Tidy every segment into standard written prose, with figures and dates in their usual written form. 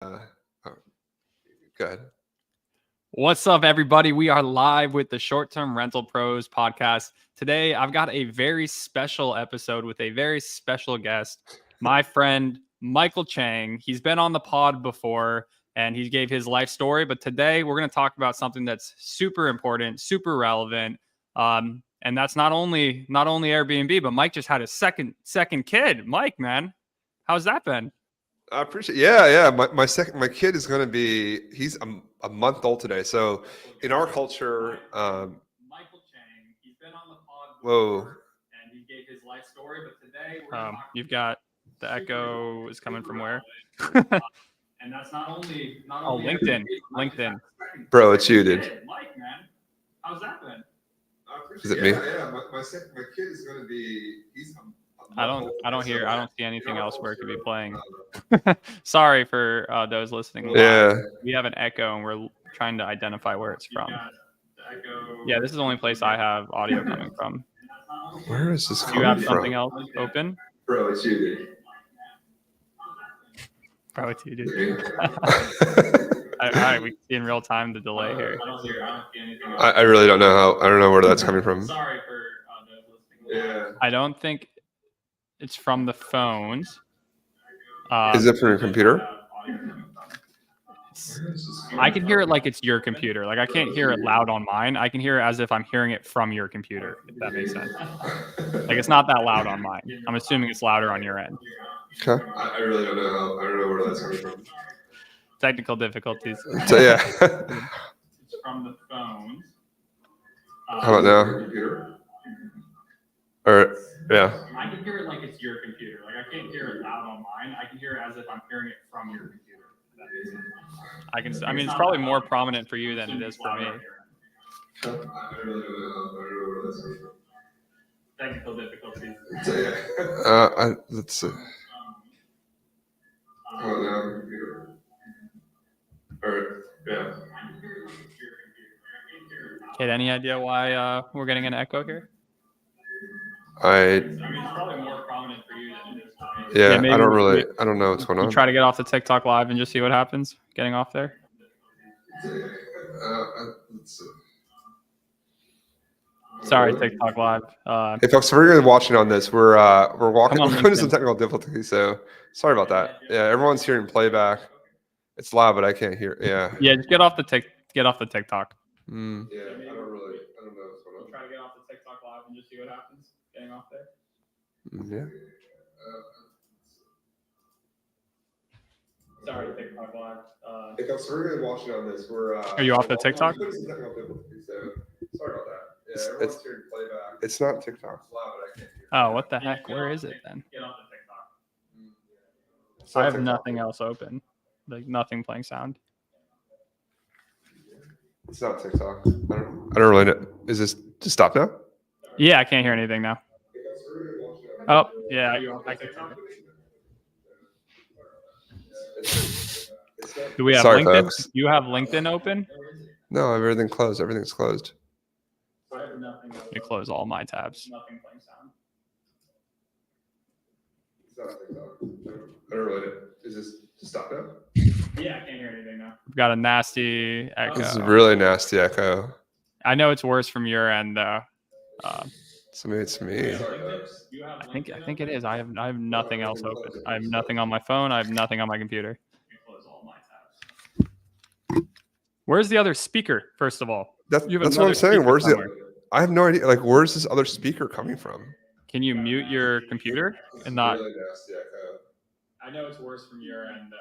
Uh, oh, go ahead. What's up, everybody? We are live with the Short Term Rental Pros podcast. Today, I've got a very special episode with a very special guest, my friend Michael Chang. He's been on the pod before and he gave his life story, but today we're going to talk about something that's super important, super relevant. And that's not only Airbnb, but Mike just had his second kid. Mike, man, how's that been? I appreciate. Yeah. My kid is going to be. He's a month old today. So, in our culture, Michael Chang. He's been on the pod whoa. and he gave his life story, but today you've got the echo is coming from where? And that's not only LinkedIn. Bro, it's you, dude. Mike, man, how's that been? Is it me? Yeah. My kid is going to be. He's. I don't see anything else where it could be playing. Sorry for those listening live. Yeah. We have an echo and we're trying to identify where it's from. Yeah, this is the only place I have audio coming from. Where is this coming from? You have from? something else open? Bro, it's you, dude. Bro, it's you, dude. All right, we see in real time the delay here. I really don't know I don't know where that's coming from. Sorry for those listening. Yeah. I don't think it's from the phones. Is it from your computer? I can hear it like it's your computer. Like I can't hear it loud on mine. I can hear it as if I'm hearing it from your computer, if that makes sense. Like it's not that loud on mine. I'm assuming it's louder on your end. Okay. I really don't know. I don't know where that's coming from. Technical difficulties. So yeah. It's from the phones. How about now? Or yeah. I can hear it like it's your computer. Like I can't hear it loud on mine. I can hear it as if I'm hearing it from your computer. I mean, it's probably more prominent for you than it is for me. Technical difficulties. Let's see. Yeah. Kid, any idea why we're getting an echo here? I mean, it's probably more prominent for you than it is for me. Yeah, I don't know what's going on. You try to get off the TikTok live and just see what happens getting off there. Let's see. Sorry, TikTok live. Hey folks, we're really watching on this. We're walking into some technical difficulties, so sorry about that. Yeah, everyone's hearing playback. It's loud, but I can't hear. Yeah. Yeah, just get off the TikTok. Yeah, I don't know what's going on. Try to get off the TikTok live and just see what happens getting off there. Yeah. Sorry, TikTok live. Hey folks, we're really watching on this. Are you off the TikTok? So sorry about that. Yeah, everyone's hearing playback. It's not TikTok. It's loud, but I can't hear. Oh, what the heck? Where is it then? Get off the TikTok. I have nothing else open. Like nothing playing sound. It's not TikTok. I don't really know. Is this just stop now? Yeah, I can't hear anything now. Oh, yeah. I can Do we have Sorry, LinkedIn? folks. You have LinkedIn open? No, everything's closed. Everything's closed. You close all my tabs. Nothing playing sound. It's not TikTok. I don't really know. Is this just stop now? Yeah, I can't hear anything now. We've got a nasty echo. This is a really nasty echo. I know it's worse from your end though. So maybe it's me. I think it is. I have nothing else open. I have nothing on my phone. I have nothing on my computer. Where's the other speaker? First of all, that's what I'm saying. Where's somewhere. I have no idea. Like, where's this other speaker coming from? Can you mute your computer and not? Really nasty echo. I know it's worse from your end.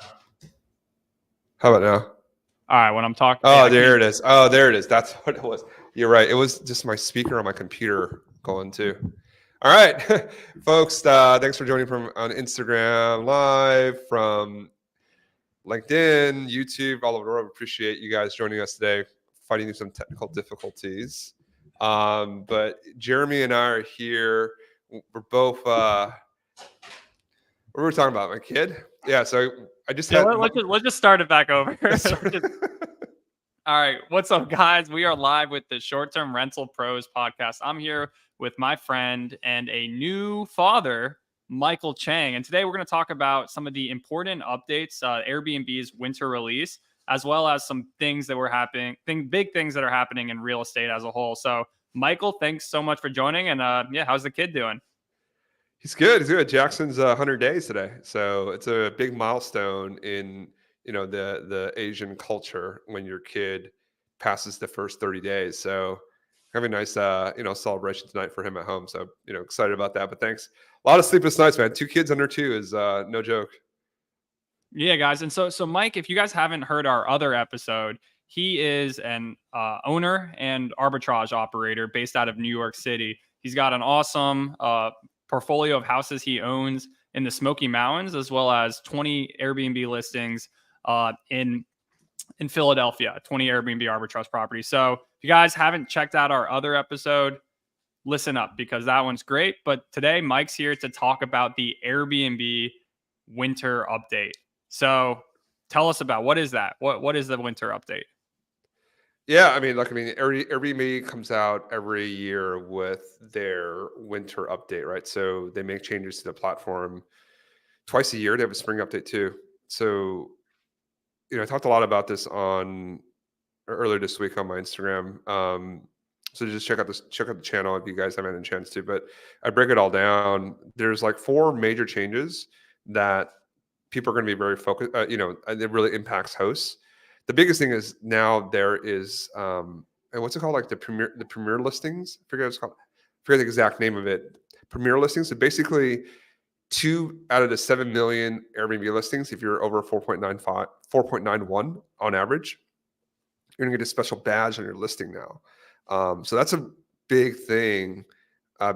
How about now? All right, when I'm talking. Oh, there it is. Oh, there it is. That's what it was. You're right. It was just my speaker on my computer going too. All right, folks. Thanks for joining from on Instagram Live, from LinkedIn, YouTube, all over the world. Appreciate you guys joining us today, fighting through some technical difficulties. But Jeremy and I are here. We're both. What were we talking about? My kid? Yeah. So I just had. Let's just start it back over. All right. What's up, guys? We are live with the Short Term Rental Pros podcast. I'm here with my friend and a new father Michael Chang. And today we're going to talk about some of the important updates, Airbnb's winter release, as well as some things that were happening, big things that are happening in real estate as a whole. So, Michael, thanks so much for joining. And yeah, how's the kid doing? He's good. He's good. Jackson's 100 days today, so it's a big milestone in the Asian culture when your kid passes the first 30 days. So having a nice celebration tonight for him at home. So excited about that. But thanks. A lot of sleepless nights, man. 2 kids under 2 is no joke. Yeah, guys. And so Mike, if you guys haven't heard our other episode, he is an owner and arbitrage operator based out of New York City. He's got an awesome portfolio of houses he owns in the Smoky Mountains, as well as 20 Airbnb listings in Philadelphia, 20 Airbnb arbitrage properties. So if you guys haven't checked out our other episode, listen up because that one's great. But today, Mike's here to talk about the Airbnb winter update. So tell us about what is that? What is the winter update? Yeah, Airbnb comes out every year with their winter update, right? So they make changes to the platform twice a year. They have a spring update too. So, I talked a lot about this earlier this week on my Instagram. So just check out the channel if you guys haven't had a chance to. But I break it all down. There's like 4 major changes that people are going to be very focused. And it really impacts hosts. The biggest thing is now there is and what's it called, like the premier listings. I forget the exact name of it. Premier listings. So basically, 2 out of the 7 million Airbnb listings, if you're over 4.91 on average, you're gonna get a special badge on your listing now. So that's a big thing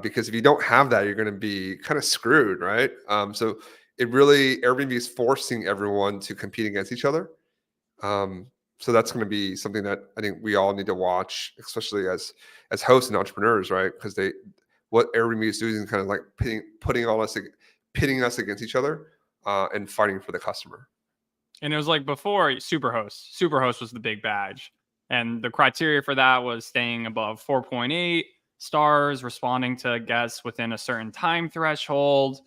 because if you don't have that, you're gonna be kind of screwed, right? So Airbnb is forcing everyone to compete against each other. So that's going to be something that I think we all need to watch, especially as hosts and entrepreneurs, right? Because what Airbnb is doing is kind of like pitting us against each other and fighting for the customer. And it was like before Superhost. Superhost was the big badge. And the criteria for that was staying above 4.8 stars, responding to guests within a certain time threshold.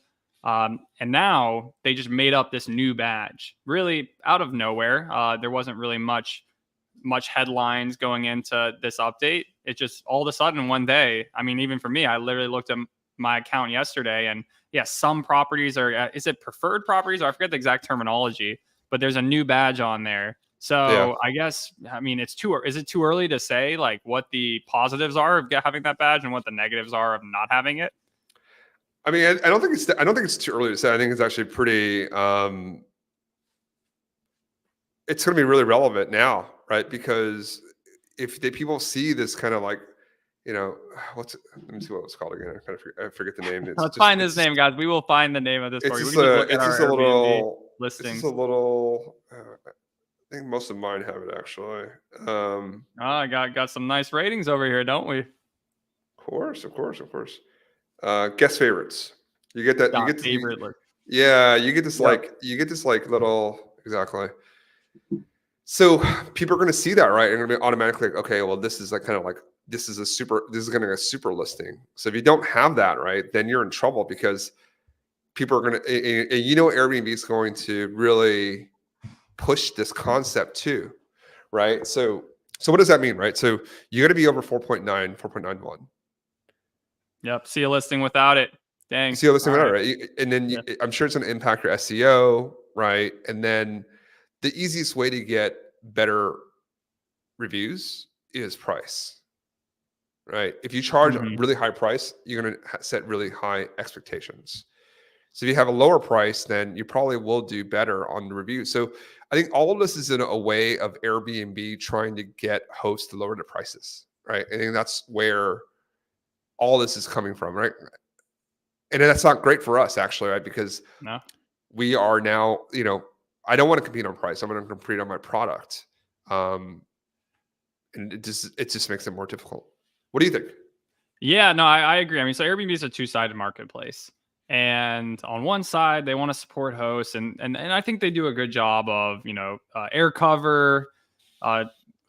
And now they just made up this new badge, really out of nowhere. There wasn't really much headlines going into this update. It just all of a sudden one day, I mean, even for me, I literally looked at my account yesterday and yeah, some properties are, is it preferred properties? Or I forget the exact terminology, but there's a new badge on there. So yeah. I guess, I mean, is it too early to say like what the positives are of having that badge and what the negatives are of not having it? I mean, I don't think it's too early to say. I think it's actually pretty. It's going to be really relevant now, right? Because if people see this kind of like, let me see what it's called again. I forget the name. Let's find this name, guys. We will find the name of this story. It's we can look at just our a little listings. It's just a little. I think most of mine have it actually. I got some nice ratings over here, don't we? Of course. Guest favorites. You get that. You get favorite list. Yeah, you get this like little exactly. So people are going to see that, right? And going to be automatically like, okay, well, this is like kind of like this is going to be a super listing. So if you don't have that, right, then you're in trouble because people are going to, Airbnb is going to really push this concept too, right? So what does that mean, right? So you got to be over 4.9, 4.91. Yep. See a listing without it. Dang. See a listing without it, right? And then I'm sure it's going to impact your SEO, right? And then the easiest way to get better reviews is price, right? If you charge a really high price, you're going to set really high expectations. So if you have a lower price, then you probably will do better on the review. So I think all of this is in a way of Airbnb trying to get hosts to lower the prices, right? I think that's where all this is coming from, right? And that's not great for us actually, right? Because we are now, I don't want to compete on price. I'm going to compete on my product. And it just makes it more difficult. What do you think? Yeah, no, I agree. I mean, so Airbnb is a two-sided marketplace. And on one side, they want to support hosts, and I think they do a good job of, air cover,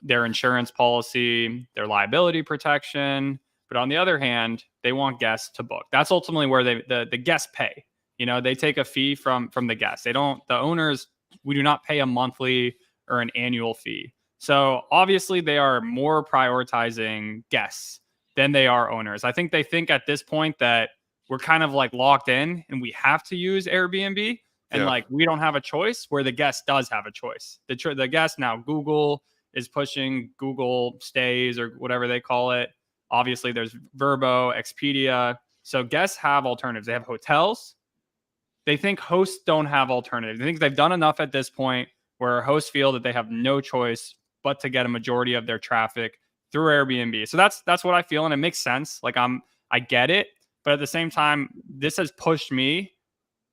their insurance policy, their liability protection. But on the other hand, they want guests to book. That's ultimately where the guests pay. they take a fee from the guests. They don't, the owners, we do not pay a monthly or an annual fee. So obviously they are more prioritizing guests than they are owners. I think they think at this point that we're kind of like locked in and we have to use Airbnb, and Yeah. like we don't have a choice, where the guest does have a choice. The guest now, Google is pushing Google Stays or whatever they call it. Obviously there's Vrbo, Expedia. So guests have alternatives. They have hotels. They think hosts don't have alternatives. They think they've done enough at this point where hosts feel that they have no choice but to get a majority of their traffic through Airbnb. So that's what I feel, and it makes sense. Like I get it, but at the same time, this has pushed me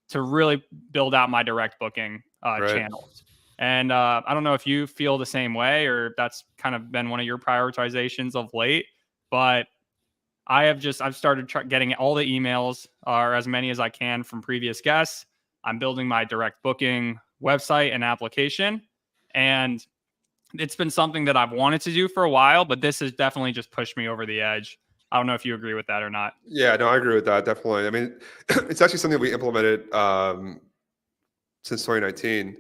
to really build out my direct booking channels. And I don't know if you feel the same way, or if that's kind of been one of your prioritizations of late, but I've started getting all the emails, or as many as I can, from previous guests. I'm building my direct booking website and application, and it's been something that I've wanted to do for a while, but this has definitely just pushed me over the edge. I don't know if you agree with that or not. Yeah, no, I agree with that. Definitely. I mean, it's actually something we implemented since 2019.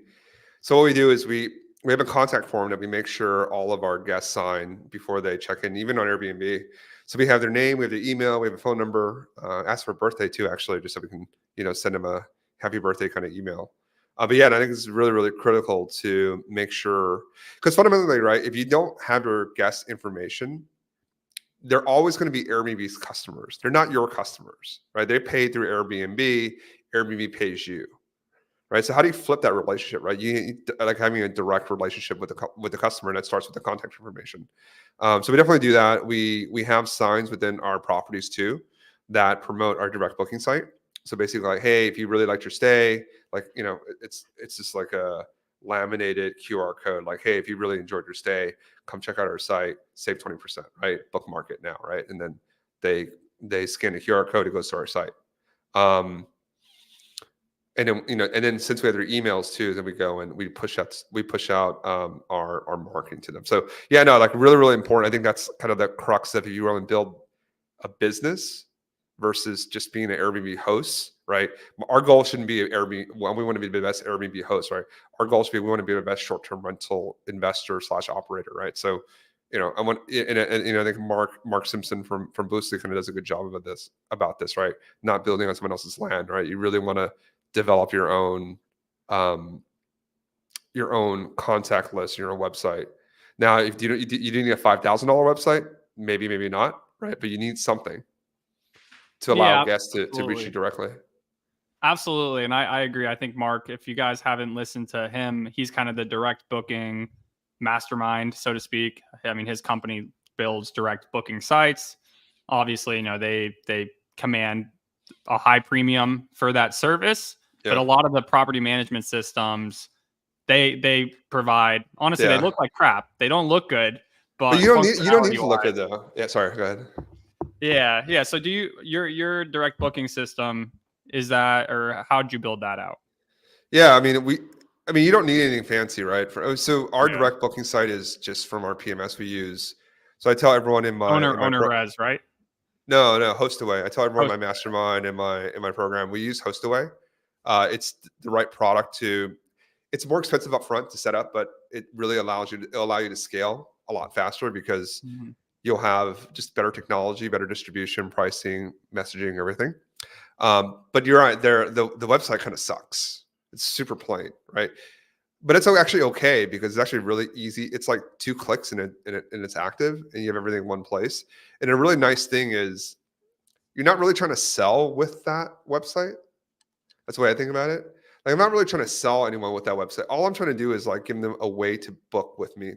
So what we do is we have a contact form that we make sure all of our guests sign before they check in, even on Airbnb. So we have their name, we have their email, we have a phone number, ask for birthday too, actually, just so we can, send them a happy birthday kind of email. But yeah, and I think it's really, really critical to make sure, because fundamentally, right, if you don't have your guest information, they're always going to be Airbnb's customers. They're not your customers, right? They pay through Airbnb. Airbnb pays you, right? So how do you flip that relationship, right? You like having a direct relationship with the customer, and that starts with the contact information. So we definitely do that. We have signs within our properties too that promote our direct booking site. So basically, like, hey, if you really liked your stay, like, it's just like a laminated QR code, like, hey, if you really enjoyed your stay, come check out our site, save 20%, right? Bookmark it now, right? And then they scan the QR code, it goes to our site. And then, and then since we have their emails too, then we go and we push out our marketing to them. So yeah, no, like really, really important. I think that's kind of the crux of if you want to build a business versus just being an Airbnb host, right? Our goal shouldn't be Airbnb. Well, we want to be the best Airbnb host, right? Our goal should be we want to be the best short-term rental investor / operator, right? So, I want, and I think Mark Simpson from Boostly kind of does a good job about this, right? Not building on someone else's land, right? You really want to develop your own contact list, your own website. Now, if you need a $5,000 website, maybe not, right? But you need something to allow guests to reach you directly. Absolutely. And I agree. I think Mark, if you guys haven't listened to him, he's kind of the direct booking mastermind, so to speak. I mean, his company builds direct booking sites. Obviously, they command a high premium for that service, but a lot of the property management systems they provide, honestly, they look like crap. They don't look good, but you don't need to look good though. Yeah, sorry, go ahead. Yeah. So your direct booking system, is that, or how'd you build that out? Yeah, I mean, you don't need anything fancy, right? So our direct booking site is just from our PMS we use. So I tell everyone in my owner res, right? No, HostAway. I tell everyone in my mastermind in my program, we use HostAway. It's the right product it's more expensive up front to set up, but it really allow you to scale a lot faster because you'll have just better technology, better distribution, pricing, messaging, everything. But you're right, the website kind of sucks. It's super plain, right? But it's actually okay because it's actually really easy. It's like 2 clicks and it's active, and you have everything in one place. And a really nice thing is you're not really trying to sell with that website. That's the way I think about it. Like, I'm not really trying to sell anyone with that website. All I'm trying to do is like give them a way to book with me,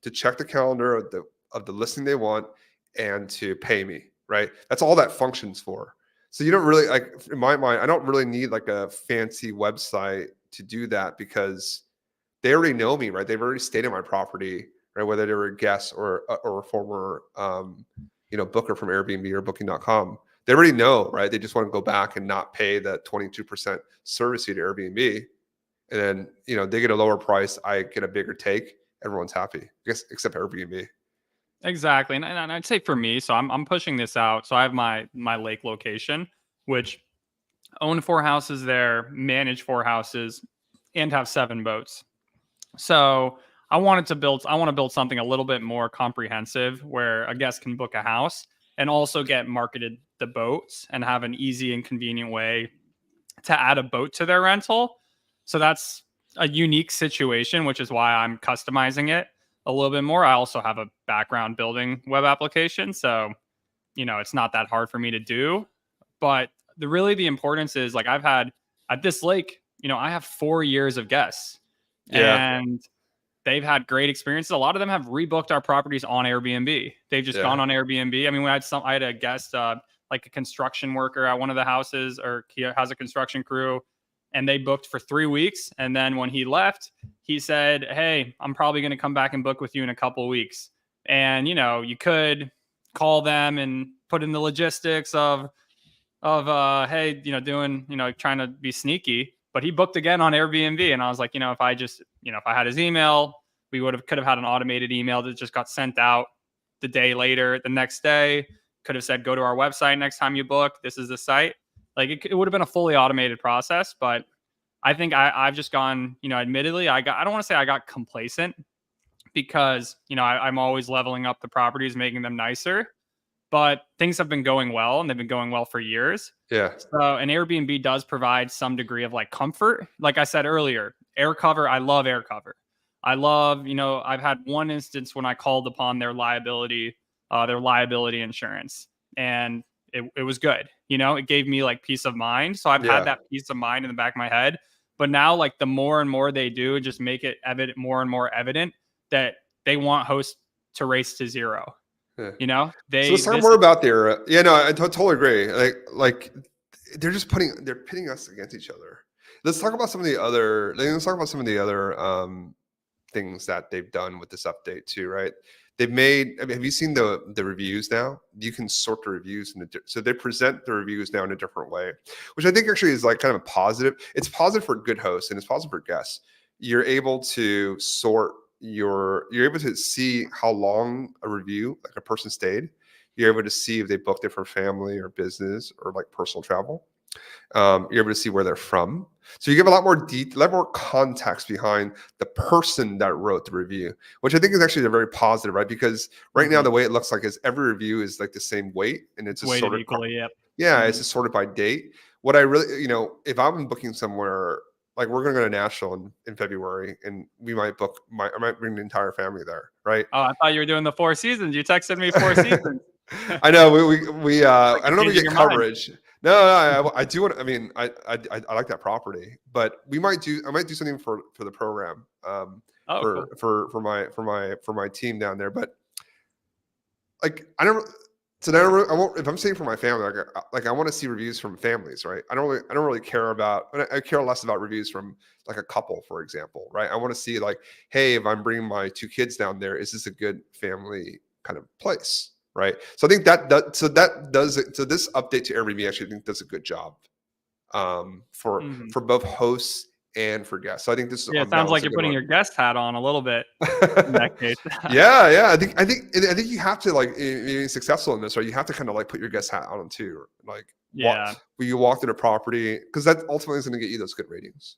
to check the calendar of the listing they want, and to pay me, right? That's all that functions for. So you don't really, like, in my mind, I don't really need like a fancy website to do that because they already know me, right? They've already stayed in my property, right? Whether they were a guest or a former, booker from Airbnb or Booking.com. They already know, right? They just want to go back and not pay the 22% service fee to Airbnb. And then, they get a lower price. I get a bigger take. Everyone's happy, I guess, except Airbnb. Exactly. And I'd say for me, so I'm pushing this out. So I have my lake location, which own 4 houses there, manage 4 houses, and have 7 boats. So I want to build something a little bit more comprehensive where a guest can book a house and also get marketed the boats and have an easy and convenient way to add a boat to their rental. So that's a unique situation, which is why I'm customizing it a little bit more. I also have a background building web applications, so it's not that hard for me to do. But the importance is like I've had at this lake, I have 4 years of guests, Yeah. and they've had great experiences. A lot of them have rebooked our properties on Airbnb. They've just gone on Airbnb. I mean, I had a guest, like a construction worker at one of the houses, or he has a construction crew, and they booked for 3 weeks. And then when he left, he said, "Hey, I'm probably going to come back and book with you in a couple of weeks." And you could call them and put in the logistics of hey, doing, trying to be sneaky. But he booked again on Airbnb, and I was like, if I had his email, we could have had an automated email that just got sent out the day later, the next day. Could have said, go to our website next time you book. This is the site. Like it would have been a fully automated process. But I think I've just gone, admittedly, I don't want to say I got complacent, because I'm always leveling up the properties, making them nicer. But things have been going well, and they've been going well for years. Yeah. So an Airbnb does provide some degree of like comfort. Like I said earlier, air cover. I love air cover. I love, I've had one instance when I called upon their liability insurance, and it was good. It gave me like peace of mind. So I've had that peace of mind in the back of my head. But now, like the more and more they do, just make it more and more evident that they want hosts to race to zero. Yeah. So let's talk more about their. No, I totally agree. Like they're pitting us against each other. Let's talk about some of the other. Let's talk about some of the other things that they've done with this update too, right? They've made. I mean, have you seen the reviews now? You can sort the reviews so they present the reviews now in a different way, which I think actually is like kind of a positive. It's positive for good hosts and it's positive for guests. You're able to sort. You're able to see how long a review, like a person stayed. You're able to see if they booked it for family or business or like personal travel. You're able to see where they're from. So you give a lot more detail, a lot more context behind the person that wrote the review, which I think is actually very positive, right? Because right now the way it looks like is every review is like the same weight, and it's just sorted equally. Yep. Yeah, it's just sorted by date. What I really, if I'm booking somewhere. Like we're going to go to Nashville in February, and we might I might bring the entire family there, right? Oh, I thought you were doing the 4 seasons. You texted me 4 seasons. I know we I don't know if we get coverage. Mind. No, I do want. I mean, I like that property, but I might do something for the program, cool. for my team down there. But like I don't. So now I won't. If I'm staying for my family, like I want to see reviews from families, right? I don't really care about. I care less about reviews from like a couple, for example, right? I want to see like, hey, if I'm bringing my 2 kids down there, is this a good family kind of place, right? So I think so this update to Airbnb actually I think does a good job, for both hosts and for guests. So I think this. Yeah, it sounds like you're putting your guest hat on a little bit in that case. yeah. I think you have to like be successful in this, right? You have to kind of like put your guest hat on too, like when you walk through the property, because that ultimately is going to get you those good ratings.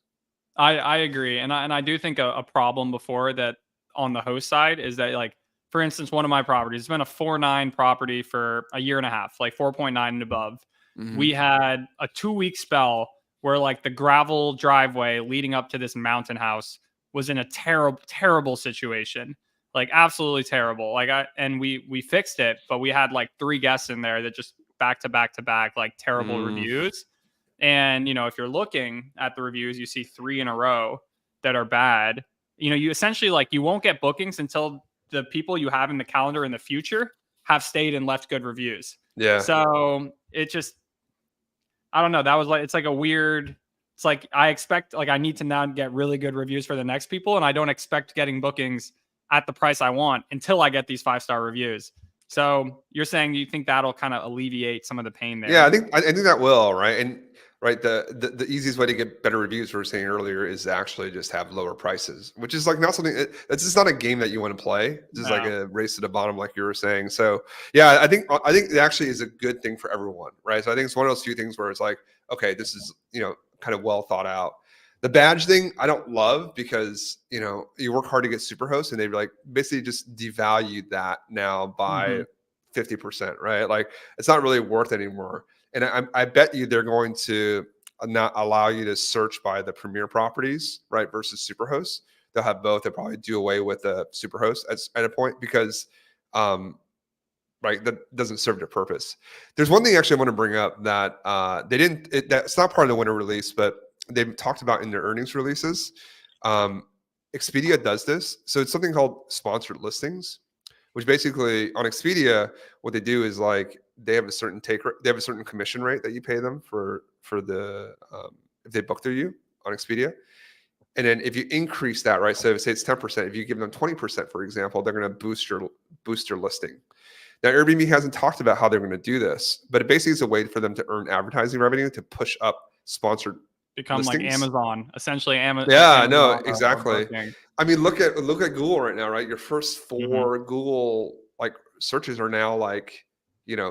I agree, and I do think a problem before that on the host side is that, like, for instance, one of my properties, it's been a 4.9 property for a year and a half, like 4.9 and above. We had a 2-week spell where like the gravel driveway leading up to this mountain house was in a terrible, terrible situation, like absolutely terrible. Like we fixed it, but we had like 3 guests in there that just back to back, like terrible reviews. And, if you're looking at the reviews, you see 3 in a row that are bad. You essentially like, you won't get bookings until the people you have in the calendar in the future have stayed and left good reviews. Yeah. So it just, I don't know. That was like, it's like a weird, it's like, I expect, like, I need to now get really good reviews for the next people. And I don't expect getting bookings at the price I want until I get these 5-star reviews. So you're saying you think that'll kind of alleviate some of the pain there? Yeah, I think that will, right? And right, the easiest way to get better reviews, we were saying earlier, is to actually just have lower prices, which is like not something. It's just not a game that you want to play. It's just like a race to the bottom, like you were saying. So yeah, I think it actually is a good thing for everyone, right? So I think it's one of those few things where it's like, okay, this is, kind of well thought out. The badge thing, I don't love because, you work hard to get Superhost and they like basically just devalued that now by Hmm. 50%, right? Like it's not really worth it anymore. And I bet you they're going to not allow you to search by the premier properties, right? Versus Superhost. They'll have both. They'll probably do away with the Superhost at a point because, right, that doesn't serve their purpose. There's one thing actually I want to bring up that they didn't. That's not part of the winter release, but they've talked about in their earnings releases. Um, Expedia does this, so it's something called sponsored listings, which basically on Expedia, what they do is like they have a certain they have a certain commission rate that you pay them for the if they book through you on Expedia. And then if you increase that, right? So say it's 10%, if you give them 20%, for example, they're going to boost your listing. Now, Airbnb hasn't talked about how they're going to do this, but it basically is a way for them to earn advertising revenue to push up sponsored Become like listings. Amazon, essentially Yeah, no, Amazon of exactly. booking. I mean, look at Google right now, right? Your first Hmm. 4 Google like searches are now like,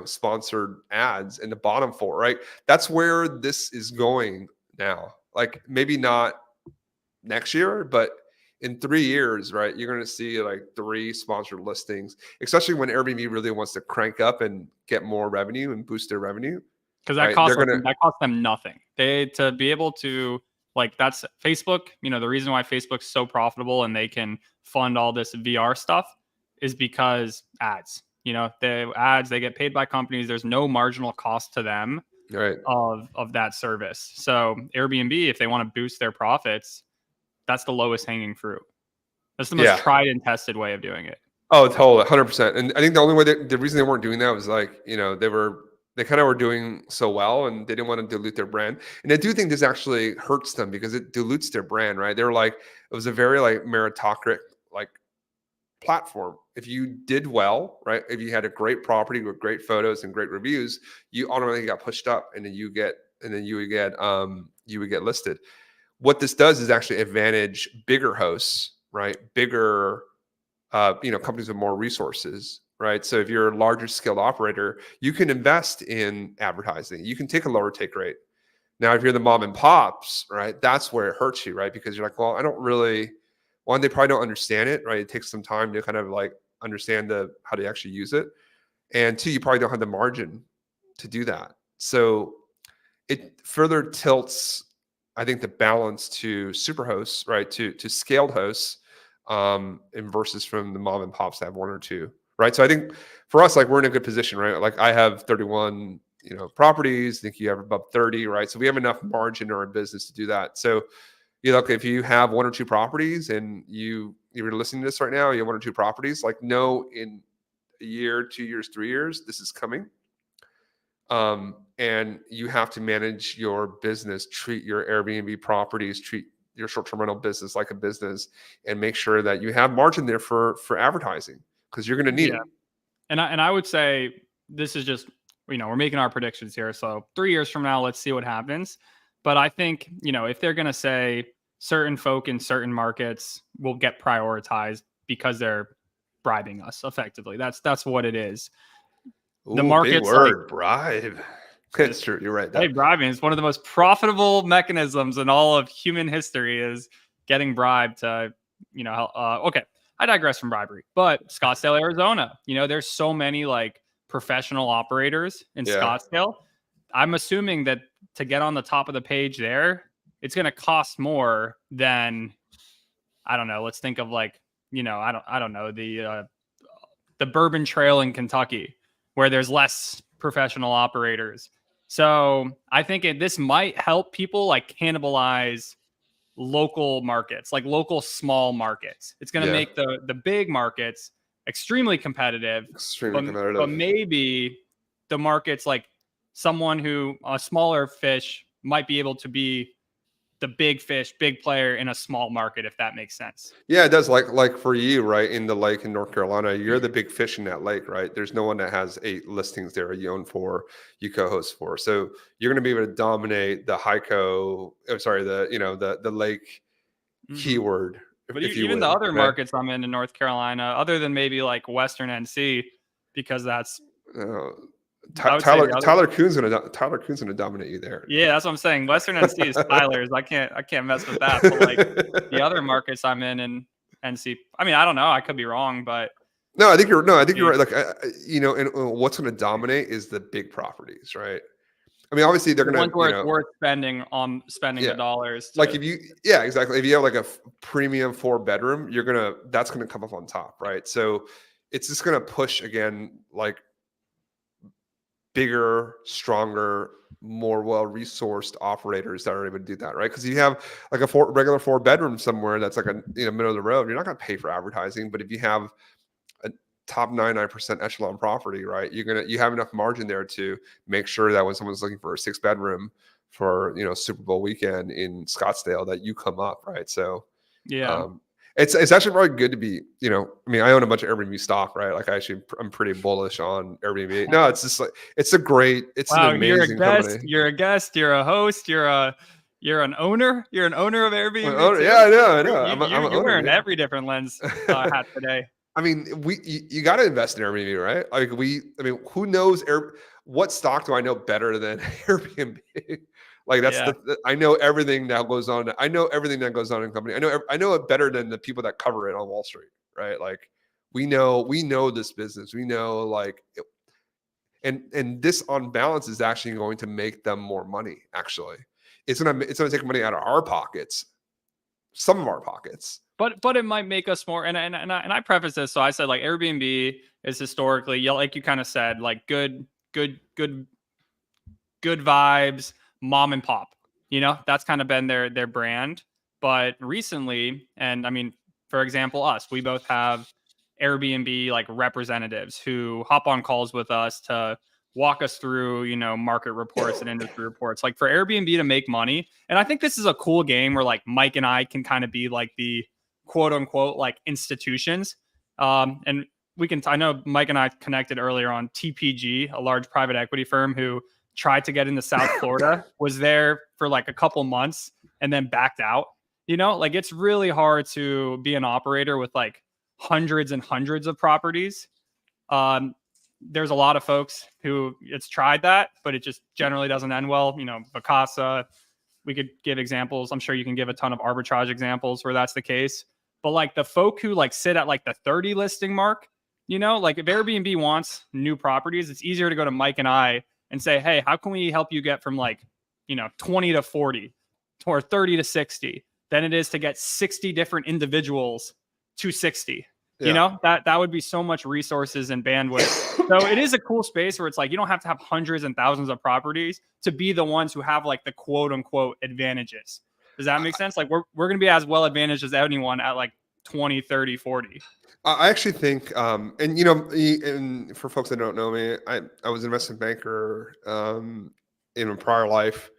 sponsored ads in the bottom 4, right? That's where this is going now. Like maybe not next year, but in 3 years, right, you're going to see like 3 sponsored listings, especially when Airbnb really wants to crank up and get more revenue and boost their revenue, Because right? They're going to, that costs them nothing. They to be able to like that's Facebook. The reason why Facebook's so profitable and they can fund all this VR stuff is because ads. The ads they get paid by companies. There's no marginal cost to them right. of that service. So Airbnb, if they want to boost their profits, that's the lowest hanging fruit. That's the most Yeah. tried and tested way of doing it. Oh, totally, 100%. And I think the only way the reason they weren't doing that was like, they kind of were doing so well and they didn't want to dilute their brand. And I do think this actually hurts them because it dilutes their brand, right? They were like, it was a very like meritocratic like platform. If you did well, right? If you had a great property with great photos and great reviews, you automatically got pushed up and then you would get listed. What this does is actually advantage bigger hosts, right? Bigger companies with more resources, right? So if you're a larger scaled operator, you can invest in advertising. You can take a lower take rate. Now, if you're the mom and pops, right, that's where it hurts you, right? Because you're like, well, I don't really. One, they probably don't understand it, right? It takes some time to kind of like understand how to actually use it, and 2, you probably don't have the margin to do that. So it further tilts, I think, the balance to super hosts, right? To scaled hosts, and versus from the mom and pops that have 1 or 2, right? So I think for us, like we're in a good position, right? Like I have 31, properties. I think you have above 30, right? So we have enough margin in our business to do that. So look, if you have 1 or 2 properties and you're listening to this right now, you have 1 or 2 properties, like know in a year, 2 years, 3 years, this is coming. And you have to manage your business, treat your Airbnb properties, treat your short-term rental business like a business, and make sure that you have margin there for advertising because you're going to need Yeah. it. And I would say this is just, we're making our predictions here. So 3 years from now, let's see what happens. But I think, if they're going to say certain folk in certain markets will get prioritized because they're bribing us effectively. That's what it is. The Ooh, big markets like word, bribe. That's true. You're right. hey, bribing is one of the most profitable mechanisms in all of human history is getting bribed to, okay. I digress from bribery, but Scottsdale, Arizona, there's so many like professional operators in Yeah. Scottsdale. I'm assuming that to get on the top of the page there, it's going to cost more than, I don't know. Let's think of like, I don't know, the Bourbon Trail in Kentucky where there's less professional operators. So I think this might help people like cannibalize local markets, like local small markets. It's going to Yeah. make the big markets extremely competitive, Extremely but competitive. maybe the markets like someone who a smaller fish might be able to be the big fish, big player in a small market, if that makes sense. Yeah, it does. Like for you, right, in the lake in North Carolina, you're the big fish in that lake, right? There's no one that has 8 listings there you own 4, you co-host 4. So you're going to be able to dominate the the lake Mm-hmm. keyword, But if you even the would, other right? markets I'm in North Carolina, other than maybe like Western NC, because that's Uh, I would say Tyler Kuhn's gonna dominate you there. Yeah, that's what I'm saying. Western NC is Tyler's. I can't mess with that. But like the other markets I'm in NC, I mean, I don't know. I could be wrong, but I think you're right. Like, and what's going to dominate is the big properties, right? I mean, obviously they're going to, it's worth spending the dollars. Like exactly. If you have like a premium 4-bedroom, that's going to come up on top, right? So it's just going to push again, like bigger, stronger, more well-resourced operators that are able to do that, right? Because you have like a regular 4-bedroom somewhere that's like a middle of the road, you're not going to pay for advertising. But if you have a top 99% echelon property, right, you have enough margin there to make sure that when someone's looking for a 6-bedroom for Super Bowl weekend in Scottsdale, that you come up, right? So it's actually probably good to be, I mean, I own a bunch of Airbnb stock, right? Like I'm pretty bullish on Airbnb. No, it's just like, it's an amazing company. You're a guest, you're a host, you're an owner. You're an owner of Airbnb. Owner, yeah, I know. You're wearing every different lens hat today. I mean, you got to invest in Airbnb, right? Like who knows what stock do I know better than Airbnb? Like I know everything that goes on. I know everything that goes on in the company. I know it better than the people that cover it on Wall Street, right? Like we know this business. We know like, and this on balance is actually going to make them more money. Actually, it's gonna take money out of our pockets, some of our pockets. But it might make us more. And I preface this, so I said like Airbnb is historically, like you kind of said, like good vibes. Mom and pop, that's kind of been their brand. But recently, and I mean, for example, we both have Airbnb like representatives who hop on calls with us to walk us through, market reports and industry reports, like for Airbnb to make money. And I think this is a cool game where like Mike and I can kind of be like the quote unquote like institutions. And I know Mike and I connected earlier on TPG, a large private equity firm who tried to get into South Florida, was there for like a couple months and then backed out. Like it's really hard to be an operator with like hundreds and hundreds of properties. There's a lot of folks who it's tried that, but it just generally doesn't end well. Vacasa, we could give examples. I'm sure you can give a ton of arbitrage examples where that's the case. But like the folk who like sit at like the 30 listing mark, like if Airbnb wants new properties, it's easier to go to Mike and I and say, hey, how can we help you get from like, 20 to 40 or 30 to 60 than it is to get 60 different individuals to 60. Yeah. That would be so much resources and bandwidth. So it is a cool space where it's like, you don't have to have hundreds and thousands of properties to be the ones who have like the quote unquote advantages. Does that make sense? Like we're going to be as well advantaged as anyone at like 20, 30, 40. I actually think, and for folks that don't know me, I was an investment banker in a prior life.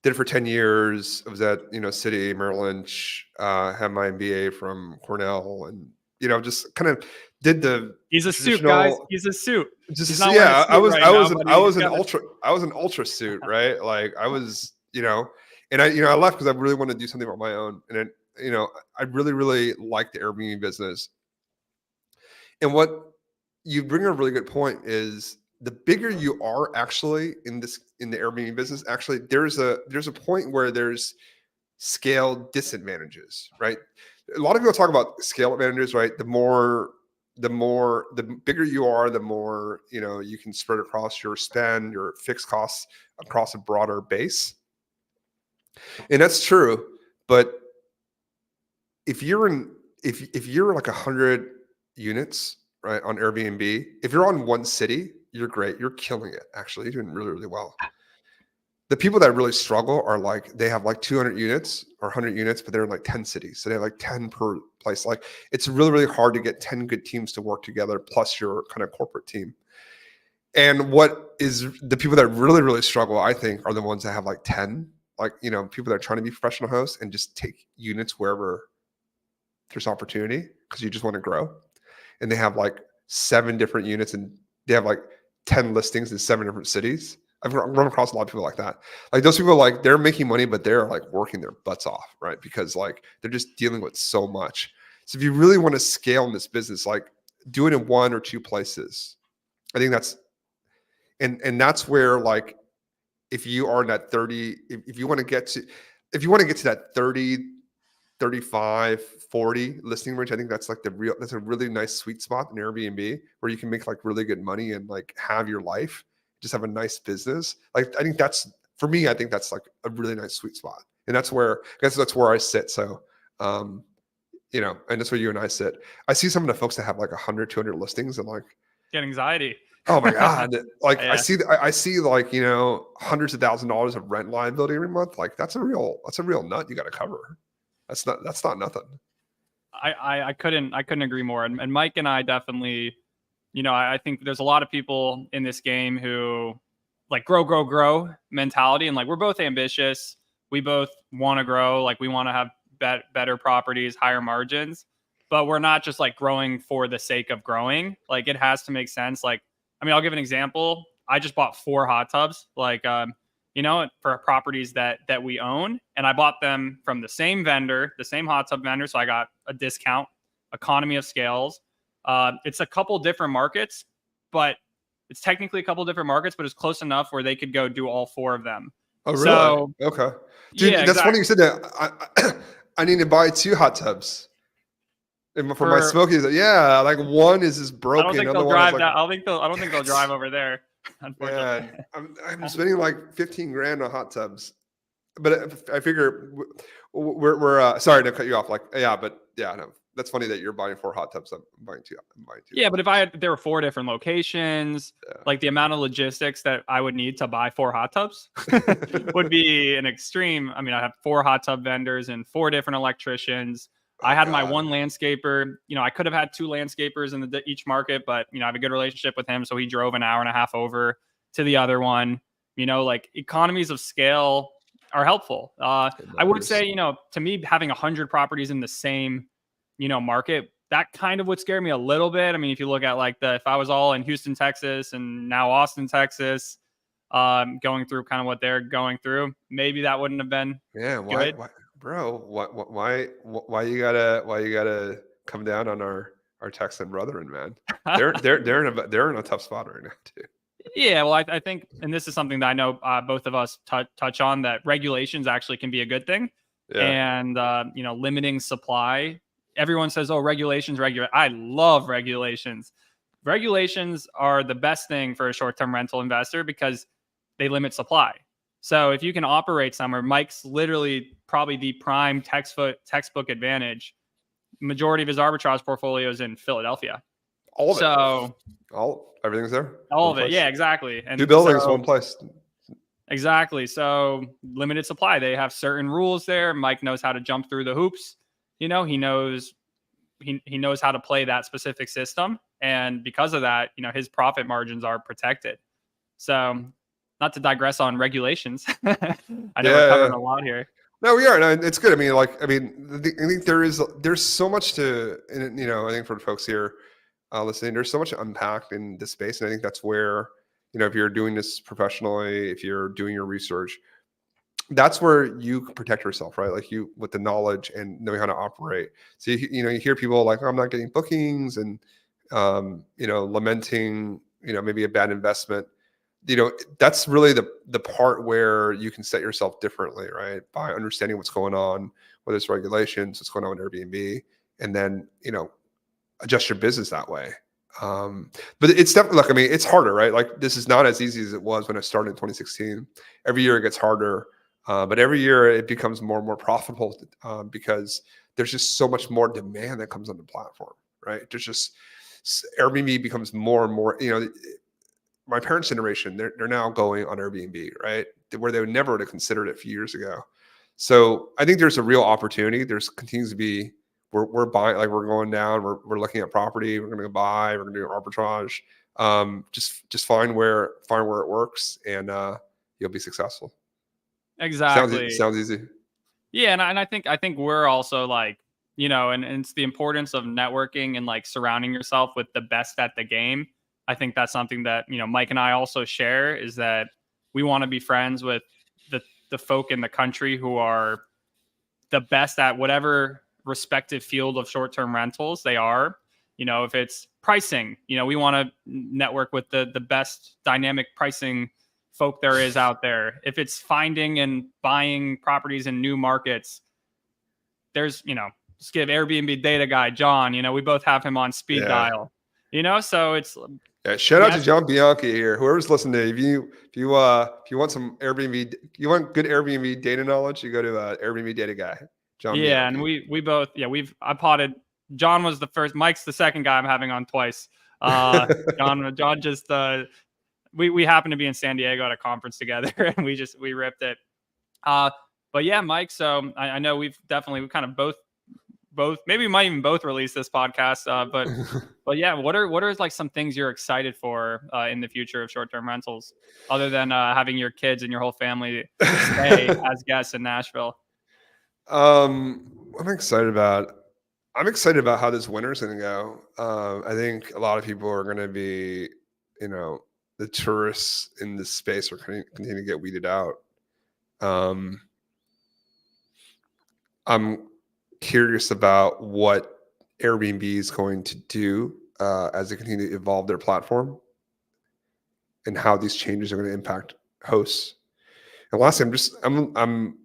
Did it for 10 years. I was at, Citi, Merrill Lynch, had my MBA from Cornell, and, just kind of did the. He's a suit, guys. He's a suit. I was an ultra suit, right? Like I was, and I left because I really wanted to do something on my own. And I really, really like the Airbnb business. And what you bring a really good point is the bigger you are actually in the Airbnb business, actually there's a point where there's scale disadvantages, right? A lot of people talk about scale advantages, right? The bigger you are, the more, you can spread across your spend, your fixed costs across a broader base. And that's true. But if you're like 100 units, right, on Airbnb, if you're on one city, you're great. You're killing it. Actually, you're doing really, really well. The people that really struggle are like, they have like 200 units or 100 units, but they're in like 10 cities. So they have like 10 per place. Like it's really, really hard to get 10 good teams to work together, plus your kind of corporate team. And what is the people that really, really struggle, I think, are the ones that have like 10, like, people that are trying to be professional hosts and just take units wherever there's opportunity because you just want to grow. And they have like 7 different units and they have like 10 listings in 7 different cities. I've run across a lot of people like that. Like those people, like they're making money, but they're like working their butts off, right? Because like they're just dealing with so much. So if you really want to scale in this business, like do it in 1 or 2 places. I think that's And that's where, like, if you are in that 30, if you want to get to, if you want to get to that 30, 35, 40 listing range, I think that's like that's a really nice sweet spot in Airbnb where you can make like really good money and like have your life, just have a nice business. Like, I think that's, for me, I think that's like a really nice sweet spot. And that's where, I guess that's where I sit. So, and that's where you and I sit. I see some of the folks that have like 100, 200 listings and like, Get anxiety. oh my God. Like Yeah. I see like, hundreds of $1,000s of rent liability every month. Like that's a real nut you got to cover. That's not nothing. I couldn't agree more. And Mike and I definitely, I think there's a lot of people in this game who like grow mentality. And like, we're both ambitious. We both want to grow. Like we want to have better properties, higher margins, but we're not just like growing for the sake of growing. Like it has to make sense. Like, I mean, I'll give an example. I just bought 4 hot tubs, like, for properties that we own. And I bought them from the same vendor, the same hot tub vendor. So I got a discount, economy of scales. It's a couple different markets, but it's technically a couple different markets, but it's close enough where they could go do all 4 of them. Oh, really? So, okay. Dude, yeah, that's funny you said that. I need to buy 2 hot tubs. And for my smokies, yeah, like one is just broken. I don't think they'll drive that. I don't think they'll drive over there. Unfortunately, man, I'm spending like 15 grand on hot tubs, but I figure we're sorry to cut you off. Like, yeah, but yeah, no, that's funny that you're buying 4 hot tubs. I'm buying 2. Yeah, but if there were 4 different locations, like the amount of logistics that I would need to buy 4 hot tubs would be an extreme. I mean, I have 4 hot tub vendors and 4 different electricians. I had my one landscaper. I could have had 2 landscapers in each market, but I have a good relationship with him, so he drove an hour and a half over to the other one. Like economies of scale are helpful. I would say, to me, having 100 properties in the same, market, that kind of would scare me a little bit. I mean, if you look at like if I was all in Houston, Texas, and now Austin, Texas, going through kind of what they're going through, maybe that wouldn't have been good. Why, bro? Why you gotta come down on our Texan brethren, man? They're in a tough spot right now too. Yeah, well, I think, and this is something that I know both of us touch on, that regulations actually can be a good thing. Yeah. And limiting supply. Everyone says, "Oh, regulations, I love regulations. Regulations are the best thing for a short-term rental investor because they limit supply. So if you can operate somewhere, Mike's literally probably the prime textbook advantage. Majority of his arbitrage portfolio is in Philadelphia. All of it. Everything's there. All of it. Yeah, exactly. And 2 buildings, one place. Exactly. So limited supply. They have certain rules there. Mike knows how to jump through the hoops. He knows how to play that specific system. And because of that, his profit margins are protected. So not to digress on regulations. I know we're covering a lot here. No, we are. No, it's good. I think there's so much to, I think for folks here listening, there's so much to unpack in this space. And I think that's where, if you're doing this professionally, if you're doing your research, that's where you can protect yourself, right? Like you, with the knowledge and knowing how to operate. So, you hear people like, oh, I'm not getting bookings and, lamenting, maybe a bad investment. That's really the part where you can set yourself differently, right? By understanding what's going on, whether it's regulations, what's going on with Airbnb, and then, adjust your business that way. But it's definitely, it's harder, right? Like this is not as easy as it was when I started in 2016. Every year it gets harder, but every year it becomes more and more profitable because there's just so much more demand that comes on the platform, right? There's just, Airbnb becomes more and more, my parents' generation, they're now going on Airbnb, right? Where they would never have considered it a few years ago. So I think there's a real opportunity. There's continues to be, we're buying, like we're going down, we're looking at property, we're going to go buy, we're going to do arbitrage. Just find where it works, and you'll be successful. Exactly. Sounds easy. Yeah, and I think we're also like, and it's the importance of networking and like surrounding yourself with the best at the game. I think that's something that, Mike and I also share, is that we want to be friends with the folk in the country who are the best at whatever respective field of short-term rentals they are. If it's pricing, we want to network with the best dynamic pricing folk there is out there. If it's finding and buying properties in new markets, there's, just give Airbnb data guy, John, we both have him on speed dial, so it's. Yeah, shout out to John Bianchi here. Whoever's listening to if you want some Airbnb, you want good Airbnb data knowledge, you go to Airbnb data guy, John Bianchi. And we both, I potted. John was the first. Mike's the second guy I'm having on twice. John just we happened to be in San Diego at a conference together, and we ripped it. But yeah, Mike. So I know we kind of both maybe we might even both release this podcast. But yeah, what are like some things you're excited for in the future of short-term rentals, other than having your kids and your whole family stay as guests in Nashville? I'm excited about how this winter's going to go. I think a lot of people are going to be, the tourists in this space are continuing to get weeded out. I'm curious about what Airbnb is going to do as they continue to evolve their platform and how these changes are going to impact hosts. And lastly, I'm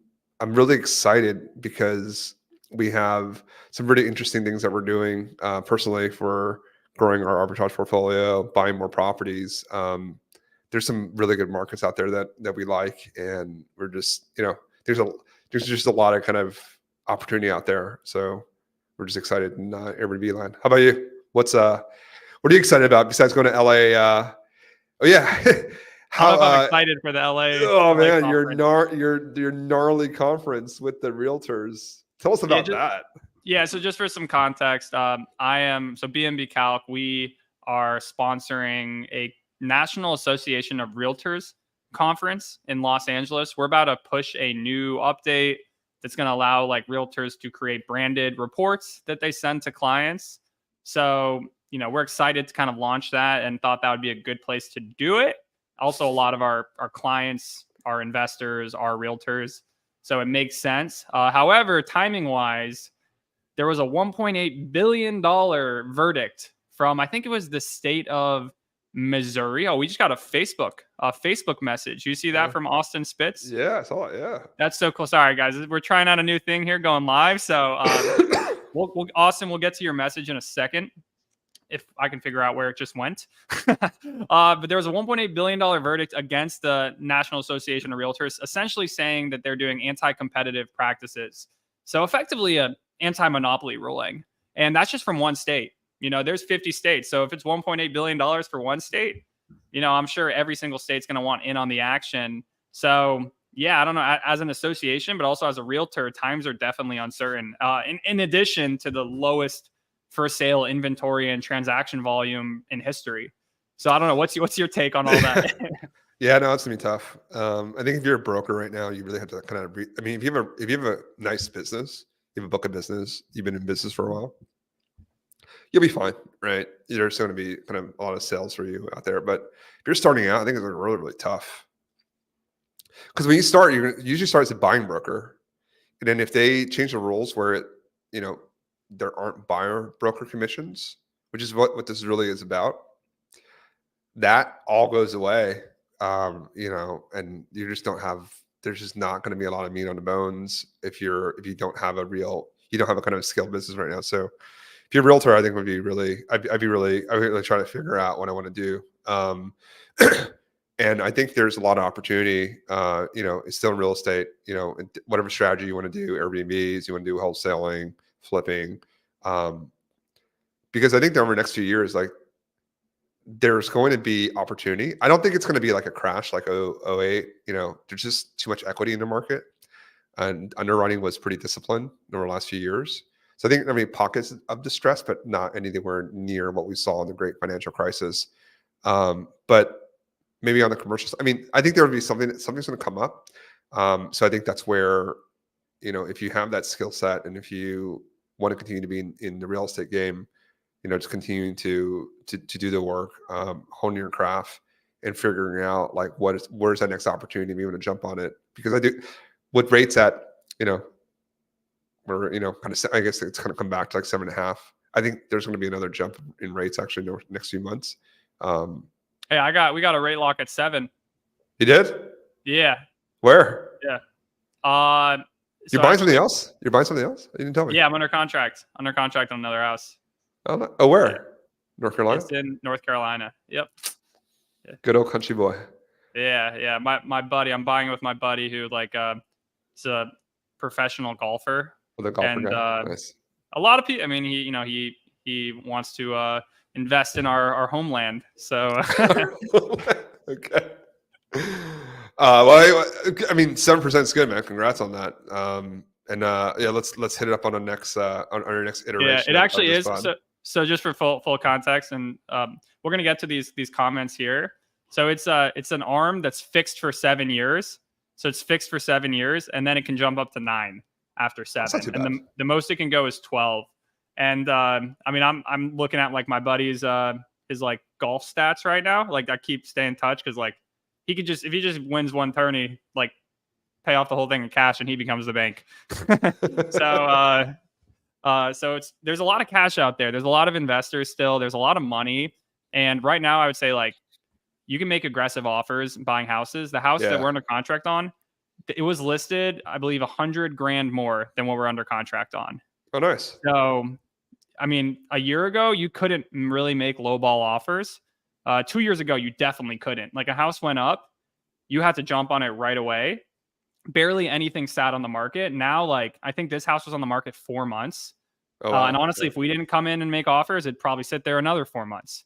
really excited because we have some really interesting things that we're doing personally for growing our arbitrage portfolio, buying more properties. There's some really good markets out there that we like, and we're just, there's just a lot of kind of opportunity out there. So we're just excited in Airbnb land. How about you? What are you excited about besides going to LA? Oh yeah. I'm excited for the LA. Oh LA man, conference. your gnarly conference with the realtors. Tell us about that. Yeah, so just for some context, BNB Calc, we are sponsoring a National Association of Realtors conference in Los Angeles. We're about to push a new update that's going to allow like realtors to create branded reports that they send to clients. So, we're excited to kind of launch that and thought that would be a good place to do it. Also, a lot of our clients, our investors, are realtors. So it makes sense. However, timing wise, there was a $1.8 billion verdict from, I think it was the state of Missouri. Oh, we just got a Facebook message. You see that from Austin Spitz? Yeah, I saw it. Yeah. That's so cool. Sorry, guys. We're trying out a new thing here going live. So Austin, we'll get to your message in a second if I can figure out where it just went. But there was a $1.8 billion verdict against the National Association of Realtors, essentially saying that they're doing anti-competitive practices. So effectively an anti-monopoly ruling. And that's just from one state. There's 50 states. So if it's $1.8 billion for one state, I'm sure every single state's going to want in on the action. So yeah, I don't know, as an association, but also as a realtor, times are definitely uncertain. In addition to the lowest for sale inventory and transaction volume in history. So I don't know. What's your take on all that? Yeah, no, it's gonna be tough. I think if you're a broker right now, you really have to kind of I mean, if you have a nice business, you have a book of business, you've been in business for a while, you'll be fine, right? There's going to be kind of a lot of sales for you out there. But if you're starting out, I think it's really, really tough. Because when you start, you usually start as a buying broker. And then if they change the rules where there aren't buyer broker commissions, which is what this really is about, that all goes away. And you just don't have, there's just not going to be a lot of meat on the bones if you don't have a kind of scaled business right now. So if you're a realtor, I think I'd really try to figure out what I want to do. And I think there's a lot of opportunity, it's still in real estate, whatever strategy you want to do, Airbnbs, you want to do wholesaling, flipping. Because I think that over the next few years, like there's going to be opportunity. I don't think it's going to be like a crash like 08. There's just too much equity in the market, and underwriting was pretty disciplined over the last few years. So I think there may be pockets of distress, but not anywhere near what we saw in the great financial crisis. But maybe on the commercial side, I mean, I think there would be something's going to come up. So I think that's where, if you have that skill set and if you want to continue to be in the real estate game, just continuing to do the work, honing your craft and figuring out like where's that next opportunity to be able to jump on it. Because I do, with rates at, we're, kind of, I guess it's kind of come back to like 7.5 I think there's going to be another jump in rates actually in the next few months. Hey, we got a rate lock at 7. You did? Yeah. Where? Yeah. You're buying something else? You're buying something else? You didn't tell me. Yeah, I'm under contract. Under contract on another house. Oh, where? Yeah. North Carolina? It's in North Carolina. Yep. Yeah. Good old country boy. Yeah. My buddy, I'm buying with my buddy who is a professional golfer. The golfer guy. Nice. A lot of people, I mean, he wants to invest in our homeland. So okay. Well, I mean, 7% is good, man. Congrats on that. Yeah, let's hit it up on the next on our next iteration. Yeah, it actually is. So just for full context, and we're gonna get to these comments here. So it's an arm that's fixed for 7 years. So it's fixed for 7 years, and then it can jump up to 9 after 7. And the most it can go is 12. And I mean, I'm looking at like my buddy's his like golf stats right now. Like I keep staying in touch because like he could just, if he just wins one tourney, like pay off the whole thing in cash and he becomes the bank. So there's a lot of cash out there. There's a lot of investors still. There's a lot of money. And right now I would say like you can make aggressive offers buying houses. The house that we're under contract on, it was listed, I believe, $100,000 more than what we're under contract on. Oh, nice. So, I mean, a year ago, you couldn't really make lowball offers. 2 years ago, you definitely couldn't. Like a house went up, you had to jump on it right away. Barely anything sat on the market. Now, like, I think this house was on the market 4 months. Oh, wow. And honestly, if we didn't come in and make offers, it'd probably sit there another 4 months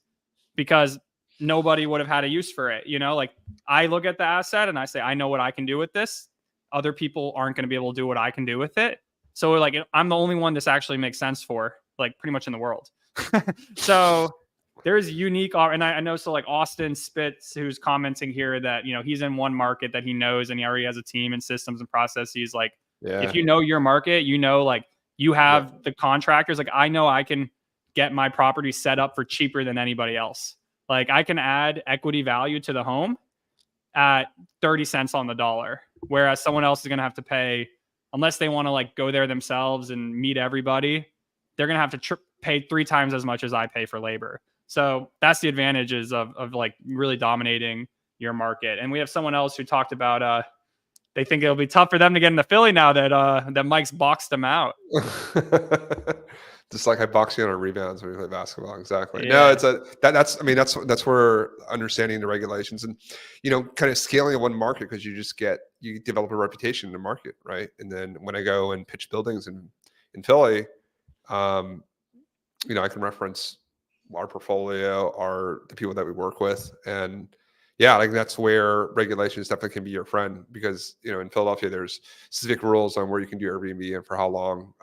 because nobody would have had a use for it. You know, like I look at the asset and I say, I know what I can do with this. Other people aren't going to be able to do what I can do with it. So like, I'm the only one this actually makes sense for, like pretty much in the world. So there's unique, and I know, so like Austin Spitz, who's commenting here that, you know, he's in one market that he knows and he already has a team and systems and processes. Like if you know your market, you know, like you have the contractors, like I know I can get my property set up for cheaper than anybody else. Like I can add equity value to the home at 30 cents on the dollar, whereas someone else is going to have to pay, unless they want to like go there themselves and meet everybody, they're going to have to pay 3 times as much as I pay for labor. So that's the advantages of like really dominating your market. And we have someone else who talked about they think it'll be tough for them to get into Philly now that Mike's boxed them out. Just like I box you on rebounds when we play basketball. Exactly. Yeah. No, that's where understanding the regulations and, you know, kind of scaling in one market, because you develop a reputation in the market, right? And then when I go and pitch buildings in Philly, you know, I can reference our portfolio, the people that we work with, and yeah, like that's where regulations definitely can be your friend, because, you know, in Philadelphia there's specific rules on where you can do Airbnb and for how long.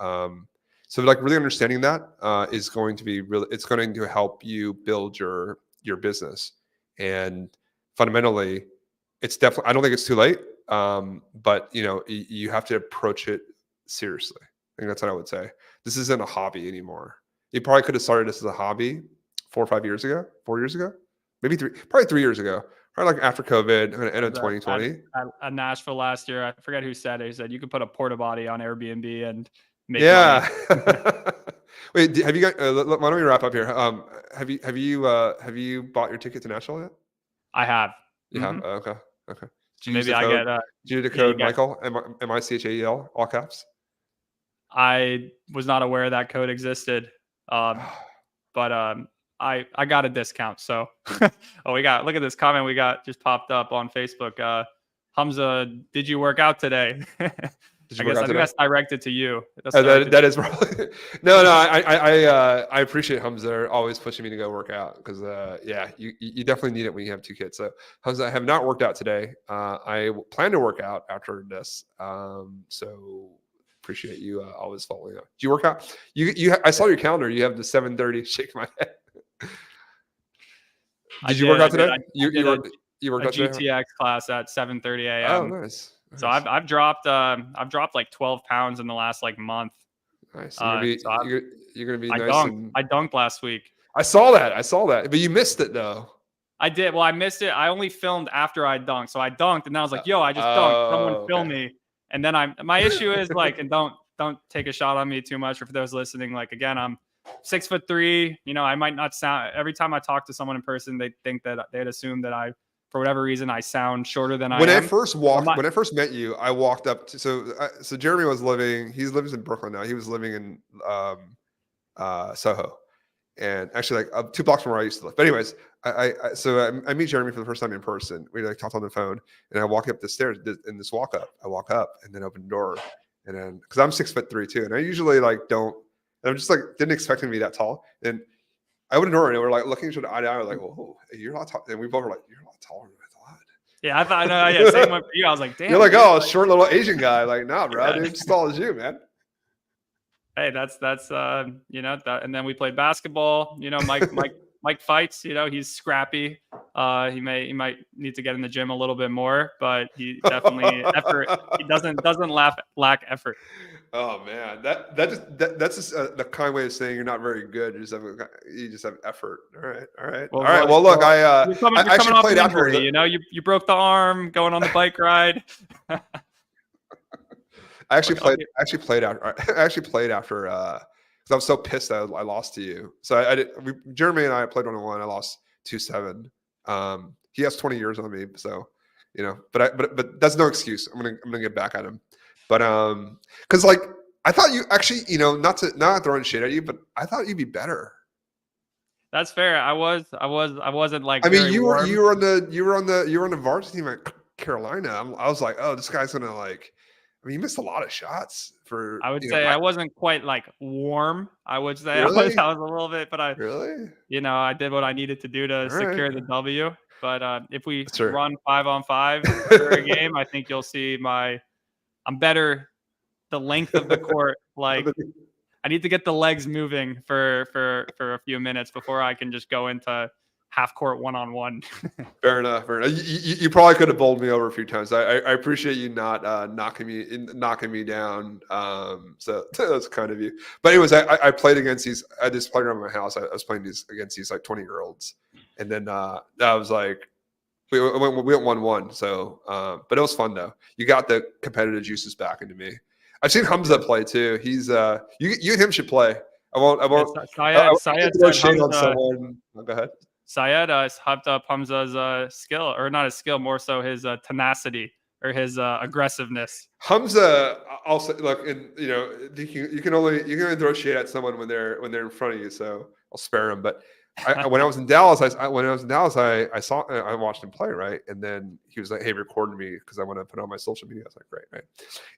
So like really understanding that is going to be it's going to help you build your business. And fundamentally, it's definitely, I don't think it's too late, but you know, you have to approach it seriously. I think that's what I would say. This isn't a hobby anymore. You probably could have started this as a hobby 4 or 5 years ago, 4 years ago, maybe probably 3 years ago. Probably like after COVID, end of 2020. At Nashville last year, I forget who said it. He said you could put a porta potty on Airbnb and make money. Wait, have you got? Why don't we wrap up here? Have you bought your ticket to Nashville yet? I have. You have? Okay. Maybe I get. Did you do the code Michael? MICHAEL, all caps? I was not aware that code existed, but I got a discount. So, look at this comment we got just popped up on Facebook. Hamza, did you work out today? I think that's directed to you. That is probably no. I appreciate Hamza always pushing me to go work out, because you definitely need it when you have 2 kids. So Hamza, I have not worked out today. I plan to work out after this. So appreciate you always following up. Do you work out? I saw your calendar. You have the 7:30. Shake my head. Did you work out today? You worked out today? GTX class at 7:30 a.m. Oh, nice. So I've dropped like 12 pounds in the last like month. Nice. You're gonna be nice. I dunked last week. I saw that, but you missed it though. I did. Well, I missed it. I only filmed after I dunked. So I dunked, and then I was like, "Yo, I just dunked. Someone film me." And then my issue is like, and don't take a shot on me too much. Or for those listening, like again, I'm 6'3", I might not sound, every time I talk to someone in person, they think that they'd assume that for whatever reason, I sound shorter than I When I am. first met you, I walked up to, so Jeremy he lives in Brooklyn now. He was living in Soho, and actually like 2 blocks from where I used to live. But anyways, I meet Jeremy for the first time in person. We like talked on the phone, and I walk up the stairs in this walk up. I walk up and then open the door, and then because I'm 6'3" too, and I usually like don't. And I'm just like didn't expect him to be that tall, and I opened the door and we're like looking each other eye to eye. We're like, "Whoa, you're not tall," and we both were like, "You're a lot taller than I thought." Yeah, I thought, I know. Yeah, same one for you. I was like, damn. You're like, dude, "Oh, short little Asian guy." Like, nah, bro, yeah. dude, as tall as you, man. Hey, that's that, and then we played basketball. Mike fights. He's scrappy. He might need to get in the gym a little bit more, but he definitely effort. He doesn't lack effort. Oh man, that's just the kind way of saying you're not very good. You just have effort. All right. Well, look, you're coming actually off played an after. injury. You broke the arm going on the bike ride. I actually played after because I was so pissed that I lost to you. So Jeremy and I played 1-on-1. I lost 2-7. He has 20 years on me, so but that's no excuse. I'm gonna get back at him. But because like I thought you actually not throwing shit at you, but I thought you'd be better. That's fair. I wasn't like. I mean, very you were warm. on the varsity team at Carolina. I was like, oh, this guy's gonna like. I mean, you missed a lot of shots for. I would say I wasn't quite like warm. I would say really? I was a little bit, but really, I did what I needed to do to secure the W. But if we run 5-on-5 for a game, I think you'll see I'm better. The length of the court, like I need to get the legs moving for a few minutes before I can just go into half court 1-on-1. Fair enough. You probably could have bowled me over a few times. I appreciate you not knocking me down. So that's kind of you. But anyways, I played against these at this playground in my house. I was playing against these like 20-year-olds, and then I was like, we went 1-1. So, but it was fun though. You got the competitive juices back into me. I've seen Hamza play too. He's you and him should play. I won't Syed throw said shade on Hamza. someone. Go ahead. Syed hyped up Hamza's skill, or not his skill, more so his tenacity or his aggressiveness. Hamza also look, and you can only throw shade at someone when they're in front of you. So I'll spare him. But when I was in Dallas, I watched him play, right, and then he was like, "Hey, record me because I want to put on my social media." I was like, "Great, right."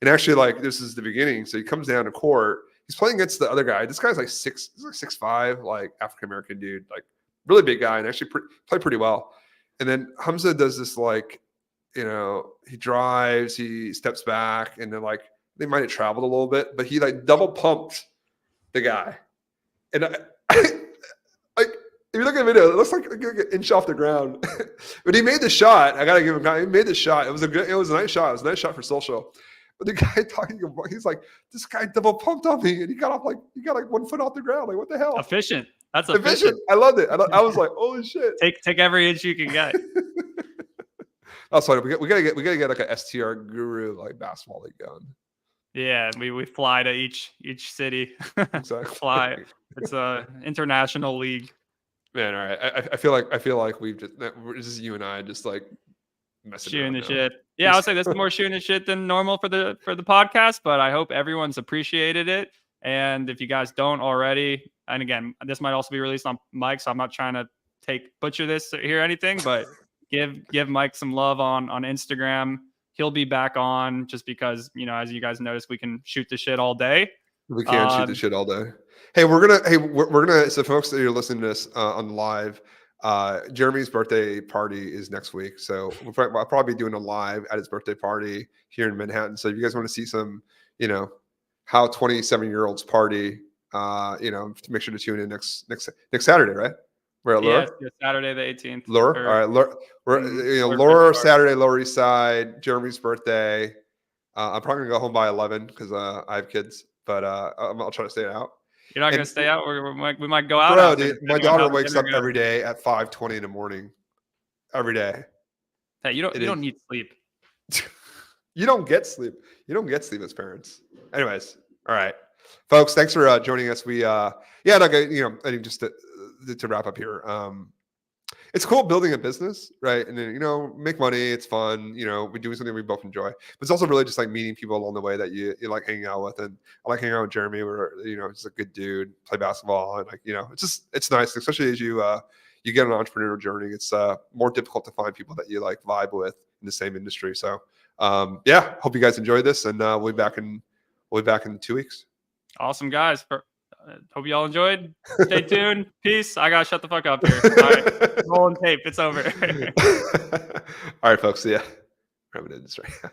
And actually, like this is the beginning. So he comes down to court. He's playing against the other guy. This guy's like 6'5", like African American dude, like really big guy, and actually played pretty well. And then Hamza does this like, he drives, he steps back, and then like they might have traveled a little bit, but he like double pumped the guy, and like if you look at the video, it looks like an inch off the ground. But he made the shot. I gotta give him. He made the shot. It was a nice shot. It was a nice shot for social. But the guy talking about, he's like, this guy double pumped on me, and he got like 1 foot off the ground. Like, what the hell? Efficient. That's efficient. I loved it. I was like, holy shit. Take every inch you can get. Oh, sorry. We gotta get like a STR guru like basketball league going. Yeah, we fly to each city. Exactly. Fly. It's a international league. Man, all right. I feel like we've just this is you and I just like messing shooting the now. shit. Yeah, I'll say this is more shooting the shit than normal for the podcast, but I hope everyone's appreciated it. And if you guys don't already, and again, this might also be released on Mike, so I'm not trying to butcher this or hear anything, but give Mike some love on Instagram. He'll be back on just because, as you guys noticed, we can shoot the shit all day. We can shoot the shit all day. Hey, we're gonna. So, folks that are listening to this on live, Jeremy's birthday party is next week. So I'll probably be doing a live at his birthday party here in Manhattan. So if you guys want to see some, how 27-year-olds party, make sure to tune in next Saturday, right? We're at Lure? Yeah, Saturday the 18th. Lure? All right, Lure. Lure Saturday, Lower East Side, Jeremy's birthday. I'm probably gonna go home by 11 because I have kids, but I'll try to stay out. You're not gonna stay out? We might go out. Bro, dude, my daughter wakes up every day at 5:20 in the morning. Every day. Hey, you don't need sleep. You don't get sleep. You don't get sleep as parents. Anyways, all right. Folks, thanks for joining us. We yeah, like I think just to wrap up here. It's cool building a business, right? And then, make money. It's fun. We're doing something we both enjoy. But it's also really just like meeting people along the way that you like hanging out with. And I like hanging out with Jeremy. We're, he's a good dude, play basketball. And like, it's nice, especially as you get on an entrepreneurial journey. It's more difficult to find people that you like vibe with in the same industry. So yeah, hope you guys enjoyed this, and we'll be back in 2 weeks. Awesome, guys. Hope you all enjoyed. Stay tuned. Peace. I gotta shut the fuck up here. All right. Rolling tape. It's over. All right, folks. See ya. Right.